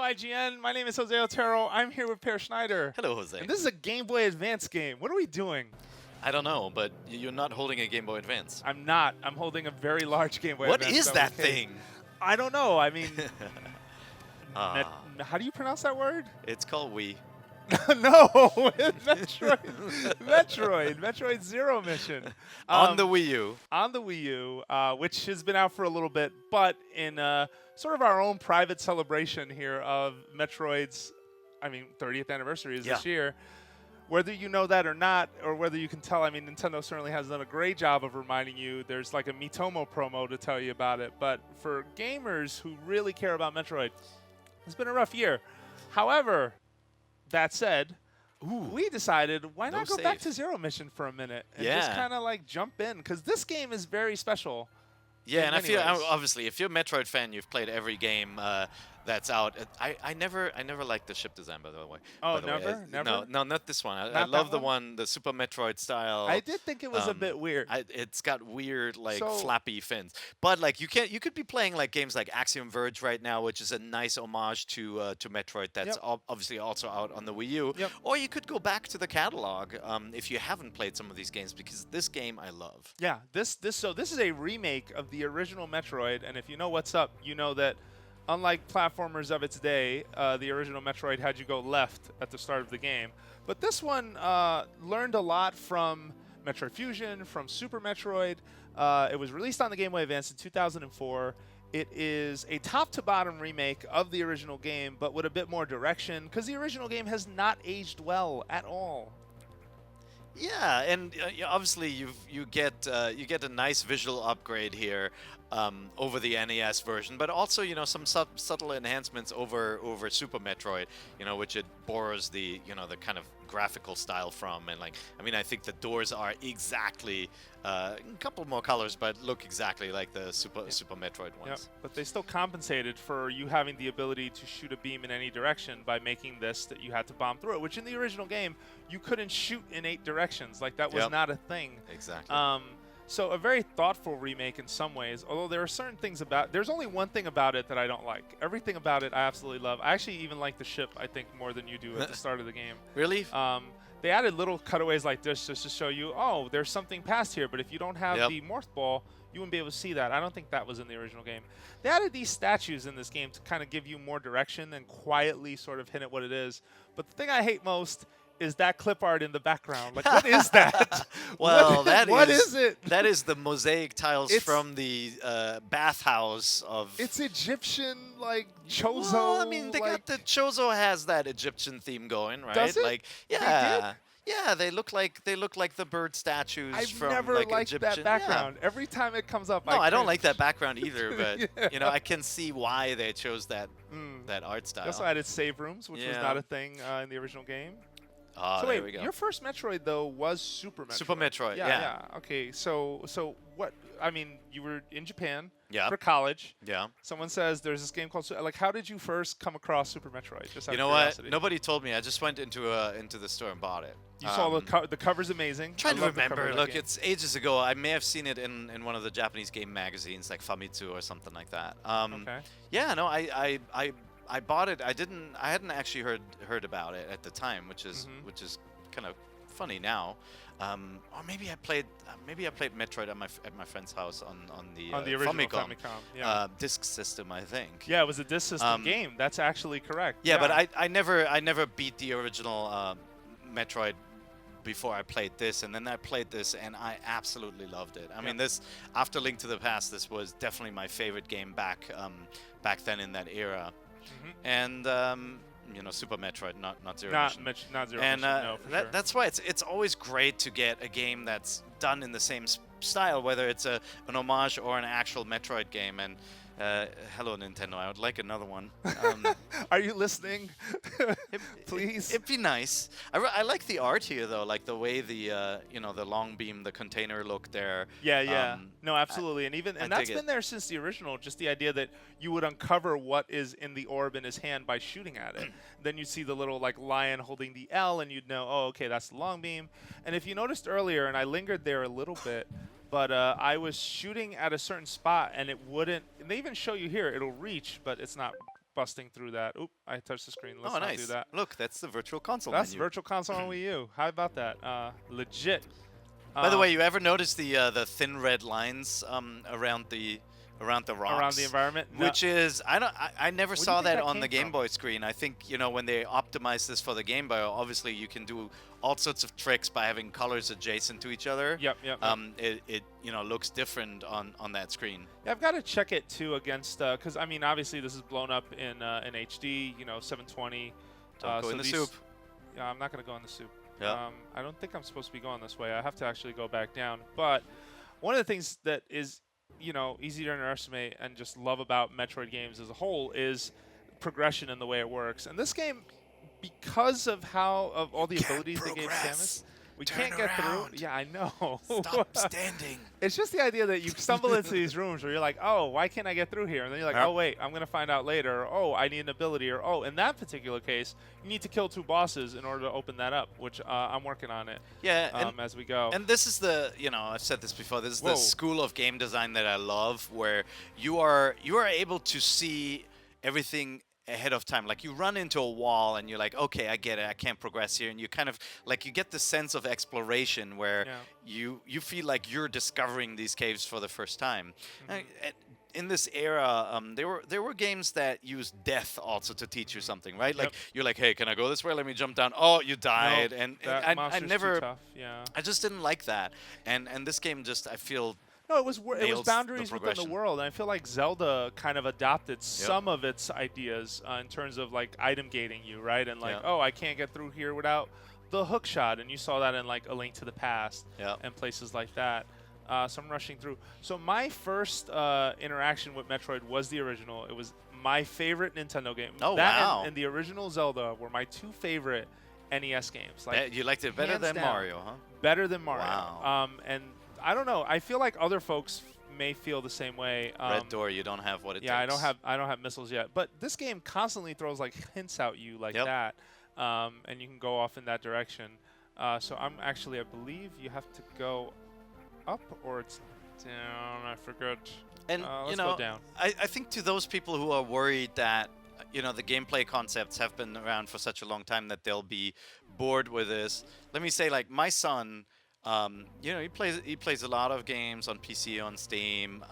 IGN. My name is Jose Otero. I'm here with Schneider. Hello, Jose. And this is a Game Boy Advance game. What are we doing? I don't know, but you're not holding a Game Boy Advance. I'm not. I'm holding a very large Game Boy What Advance. is that thing? I don't know. I mean, how do you pronounce that word? It's called Wii. No, Metroid. Metroid Zero Mission. On the Wii U. On the Wii U, which has been out for a little bit, but in sort of our own private celebration here of Metroid's, 30th anniversary is this year. Whether you know that or not, or whether you can tell, Nintendo certainly has done a great job of reminding you. There's like a Mitomo promo to tell you about it. But for gamers who really care about Metroid, it's been a rough year. However, that said, we decided, why not go back to Zero Mission for a minute and just kind of like jump in? Because this game is very special. Yeah, and I feel, obviously, if you're a Metroid fan, you've played every game that's out. I never liked the ship design, by the way. Oh, never? No, not this one. I love the one, the Super Metroid style. I did think it was a bit weird. It's got weird, like, flappy fins. But, like, you could be playing, like, games like Axiom Verge right now, which is a nice homage to Metroid that's obviously also out on the Wii U. Or you could go back to the catalog if you haven't played some of these games, because this game I love. Yeah, this is a remake of the original Metroid, and if you know what's up, you know that unlike platformers of its day, the original Metroid had you go left at the start of the game. But this one learned a lot from Metroid Fusion, from Super Metroid. It was released on the Game Boy Advance in 2004. It is a top-to-bottom remake of the original game, but with a bit more direction, because the original game has not aged well at all. Yeah, and obviously you get a nice visual upgrade here over the NES version, but also some subtle enhancements over Super Metroid, which it borrows the the kind of graphical style from, and I think the doors are exactly a couple more colors, but look exactly like the Super Metroid ones. Yep. But they still compensated for you having the ability to shoot a beam in any direction by making this that you had to bomb through it, which in the original game you couldn't shoot in 8 directions. Like, that was not a thing. Exactly. So a very thoughtful remake in some ways, although there are certain things about there's only one thing about it that I don't like. Everything about it I absolutely love. I actually even like the ship, I think, more than you do at the start of the game. Really? They added little cutaways like this just to show you, oh, there's something past here, but if you don't have the morph ball, you wouldn't be able to see that. I don't think that was in the original game. They added these statues in this game to kind of give you more direction and quietly sort of hint at what it is. But the thing I hate most is that clip art in the background. Like, what is that? Well, what is it? That is the mosaic tiles from the bathhouse of... It's Egyptian, like, Chozo. Well, they got the... Chozo has that Egyptian theme going, right? Does it? Like, yeah. Yeah, they look like the bird statues from never like liked Egyptian. that background. Yeah. Every time it comes up, I don't like that background either. But I can see why they chose that that art style. They also added save rooms, which was not a thing in the original game. Oh, so there we go. Your first Metroid though was Super Metroid. Super Metroid. Yeah. Okay. So what? You were in Japan for college. Yeah. Someone says there's this game called how did you first come across Super Metroid? Just out of curiosity. What? Nobody told me. I just went into the store and bought it. You saw the cover's amazing. Trying to remember. Look, it's ages ago. I may have seen it in one of the Japanese game magazines, like Famitsu or something like that. Okay. Yeah. No. I bought it. I hadn't actually heard about it at the time, which is kind of funny now. Or maybe I played Metroid at my friend's house on the original Famicom. Disc system, I think. Yeah, it was a disc system game. That's actually correct. Yeah, but I never beat the original Metroid before I played this, and then I played this, and I absolutely loved it. I mean, this after Link to the Past, this was definitely my favorite game back then in that era. And Super Metroid, not Zero Mission. Not Zero and, Mission. No, for sure. That's why it's always great to get a game that's done in the same style, whether it's an homage or an actual Metroid game. And hello, Nintendo, I would like another one. Are you listening? Please. It'd be nice. I like the art here, though, like the way the the long beam, the container look there. Yeah. No, absolutely. And that's been there since the original. Just the idea that you would uncover what is in the orb in his hand by shooting at it. Then you'd see the little lion holding the L, and you'd know, oh, okay, that's the long beam. And if you noticed earlier, and I lingered there a little bit. But I was shooting at a certain spot, and it wouldn't. And they even show you here; it'll reach, but it's not busting through that. Oop, I touched the screen. Let's Oh, not nice. do that. Look, that's the Virtual Console That's menu. Virtual Console on Wii U. How about that? Legit. By the way, you ever notice the thin red lines around the rocks? Around the environment? Which is, I never do you saw think that that on came the Game from? Boy screen. I think, when they optimized this for the Game Boy, obviously you can do all sorts of tricks by having colors adjacent to each other. Yep. It looks different on that screen. Yeah, I've got to check it too against, because I mean, obviously this is blown up in HD, 720. Don't go in the soup. Yeah, I'm not going to go in the soup. Yeah. I don't think I'm supposed to be going this way. I have to actually go back down. But one of the things that is, easy to underestimate and just love about Metroid games as a whole is progression and the way it works. And this game, because of all the abilities the game canvas, we can't get through. Yeah, I know. Stop standing. It's just the idea that you stumble into these rooms where you're like, oh, why can't I get through here? And then you're like, oh, wait, I'm going to find out later. Or, oh, I need an ability. Or, oh, in that particular case, you need to kill 2 bosses in order to open that up, which I'm working on it as we go. And this is the, I've said this before, this is the school of game design that I love, where you are able to see everything ahead of time. Like, you run into a wall and you're like, okay, I get it, I can't progress here, and you kind of like, you get the sense of exploration where you feel like you're discovering these caves for the first time. In this era, there were games that used death also to teach you something, right? Like, you're like, hey, can I go this way? Let me jump down. Oh, you died. Nope, and I never, too tough. Yeah. I just didn't like that. And this game just, I feel, no, it was boundaries within the world, and I feel like Zelda kind of adopted some of its ideas in terms of like item gating you, right? And like, oh, I can't get through here without the hook shot, and you saw that in like A Link to the Past and places like that. So I'm rushing through. So my first interaction with Metroid was the original. It was my favorite Nintendo game. Oh, that wow. and the original Zelda were my 2 favorite NES games. Like, you liked it better than Mario, huh? Better than Mario. Wow. And I don't know. I feel like other folks may feel the same way. Red Door, you don't have what it takes. Yeah, I don't have missiles yet. But this game constantly throws like hints at you like that, and you can go off in that direction. So I believe you have to go up or it's down. I forgot. And let's go down. I think to those people who are worried that the gameplay concepts have been around for such a long time that they'll be bored with this, let me say, like, my son. He plays a lot of games on PC, on Steam.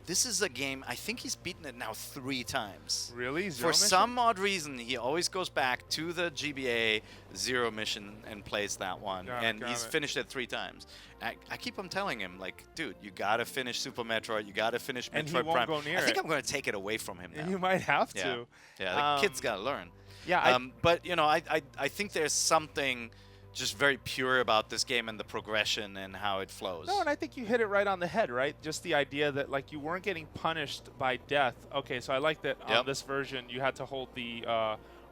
This is a game, I think he's beaten it now 3 times. Really? For some odd reason, he always goes back to the GBA Zero Mission and plays that one. And he's finished it 3 times. I keep on telling him, like, dude, you gotta finish Super Metroid. You gotta finish Metroid and he won't Prime. go near I think I'm going to take it away from him now. You might have to. Yeah, the kid's gotta learn. Yeah. But I think there's something just very pure about this game and the progression and how it flows. No, and I think you hit it right on the head, right? Just the idea that like you weren't getting punished by death. Okay, so I like that on this version you had to hold the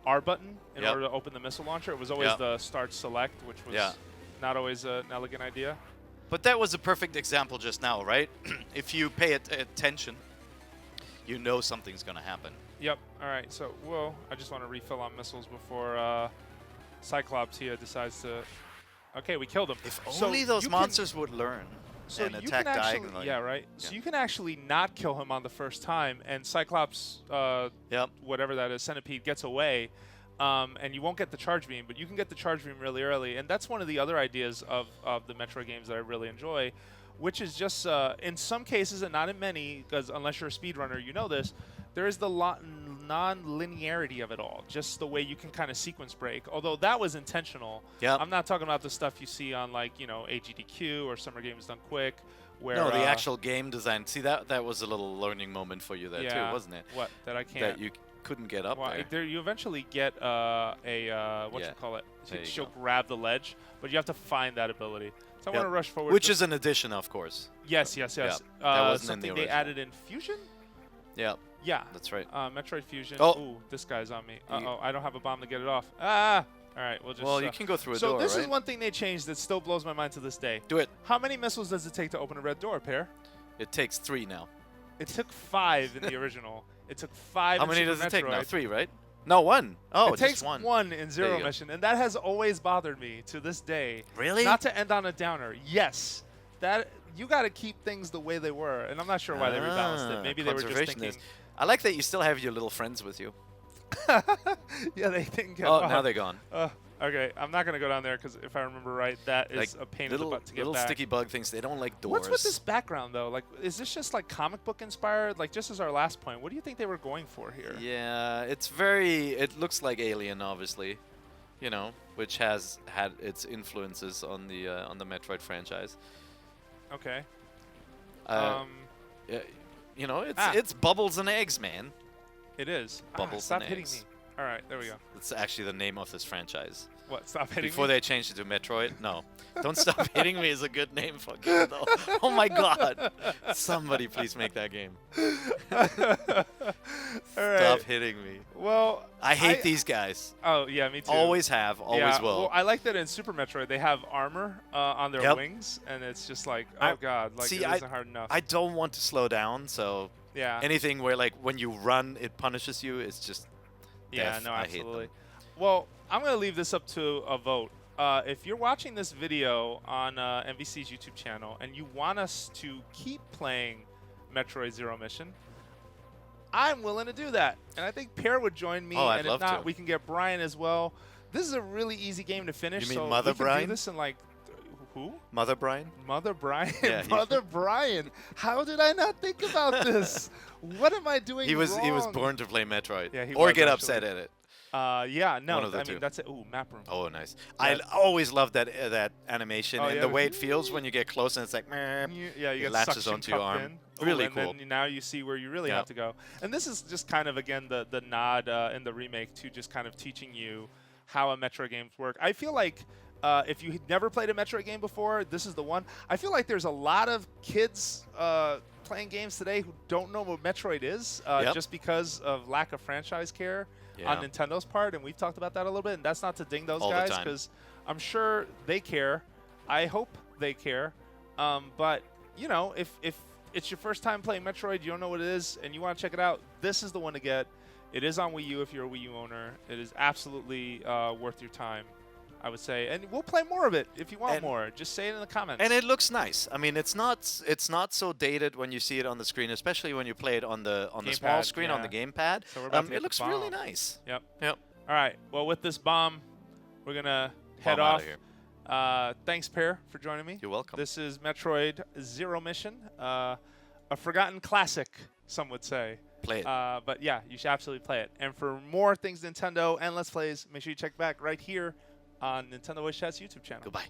R button in order to open the missile launcher. It was always the start select, which was not always an elegant idea. But that was a perfect example just now, right? If you pay attention, you know something's going to happen. Yep. All right. So, I just want to refill on missiles before Cyclops here decides to... Okay, we killed him. If only those monsters would learn and attack diagonally. Yeah, right. So you can actually not kill him on the first time, and Cyclops, whatever that is, Centipede, gets away, and you won't get the charge beam, but you can get the charge beam really early. And that's one of the other ideas of the Metroid games that I really enjoy, which is just, in some cases, and not in many, because unless you're a speedrunner, you know this, there is the non-linearity of it all, just the way you can kind of sequence break. Although that was intentional. Yep. I'm not talking about the stuff you see on like, AGDQ or Summer Games Done Quick. Where, no, the actual game design. See, that was a little learning moment for you there too, wasn't it? What? That I can't. That you couldn't get up there. You eventually get what you call it? She'll grab the ledge, but you have to find that ability. So I want to rush forward. Which is an addition, of course. Yes. That wasn't something in the they added in Fusion? Yeah. Yeah. That's right. Metroid Fusion. Oh. Ooh, this guy's on me. Uh-oh, I don't have a bomb to get it off. Ah! All right, we'll just... Well, you can go through a door, So this right? is one thing they changed that still blows my mind to this day. Do it. How many missiles does it take to open a red door, Pear? It takes 3 now. It took 5 in the original. It took 5 How many in does Super it take Metroid. now? 3, right? No, 1. Oh, it takes just 1. 1 in Zero Mission, and that has always bothered me to this day. Really? Not to end on a downer. Yes. That you got to keep things the way they were, and I'm not sure why they rebalanced it. Maybe they were just thinking... I like that you still have your little friends with you. Yeah, they didn't get. Oh, now they're gone. Okay, I'm not gonna go down there because if I remember right, that is Like a pain in little the butt to get little back. sticky bug things. They don't like doors. What's with this background though? Like, is this just like comic book inspired? Like, just as our last point, what do you think they were going for here? Yeah, it's very. It looks like Alien, obviously, you know, which has had its influences on the Metroid franchise. Okay. Yeah, you know, it's bubbles and eggs, man. It is. Bubbles stop and hitting eggs. me. All right, there we go. It's actually the name of this franchise. What? Stop hitting Before me? they changed it to Metroid? No. Don't Stop Hitting Me is a good name for a game, though. Oh my god. Somebody please make that game. All right. Stop hitting me. Well, I hate these guys. Oh, yeah, me too. Always have, always will. Well, I like that in Super Metroid they have armor on their wings, and it's just like, oh god, like it isn't hard enough. I don't want to slow down, so yeah. Anything where like when you run it punishes you, it's just death. No, I absolutely. hate them. Well, I'm going to leave this up to a vote. If you're watching this video on MVC's YouTube channel and you want us to keep playing Metroid Zero Mission, I'm willing to do that. And I think Pear would join me. Oh, I'd and if love not, to. we can get Brian as well. This is a really easy game to finish. You mean so Mother we can Brian? do this in like who? Mother Brian? Mother Brian? Yeah, Mother Brian. How did I not think about this? What am I doing He was wrong? born to play Metroid. Yeah, he or was get actually. upset at it. Yeah, no, One of the I two. mean, that's it. Ooh, map room. Oh, nice. Yeah. I always love that that animation Oh, and yeah, the way it feels when you get close and it's like, meh, Yeah, you it get latches suction onto your cupped arm. in. Really and cool. then now you see where you really Yeah. have to go. And this is just kind of, again, the nod in the remake to just kind of teaching you how a Metroid games work. I feel like if you had never played a Metroid game before, this is the one. I feel like there's a lot of kids playing games today who don't know what Metroid is just because of lack of franchise care on Nintendo's part, and we've talked about that a little bit, and that's not to ding those All the guys time. because I'm sure they care. I hope they care. But, you know, if it's your first time playing Metroid, you don't know what it is, and you want to check it out, this is the one to get. It is on Wii U if you're a Wii U owner. It is absolutely worth your time, I would say. And we'll play more of it if you want more. Just say it in the comments. And it looks nice. I mean, it's not so dated when you see it on the screen, especially when you play it on the small Gamepad, screen yeah. on the gamepad. So we're about to get it the looks really bomb. nice. Yep. Yep. All right. Well, with this bomb, we're going to head Bomb off. outta here. Thanks, Pear, for joining me. You're welcome. This is Metroid Zero Mission, a forgotten classic, some would say. Play it. But yeah, you should absolutely play it. And for more things Nintendo and Let's Plays, make sure you check back right here on Nintendo Voice Chat's YouTube channel. Goodbye.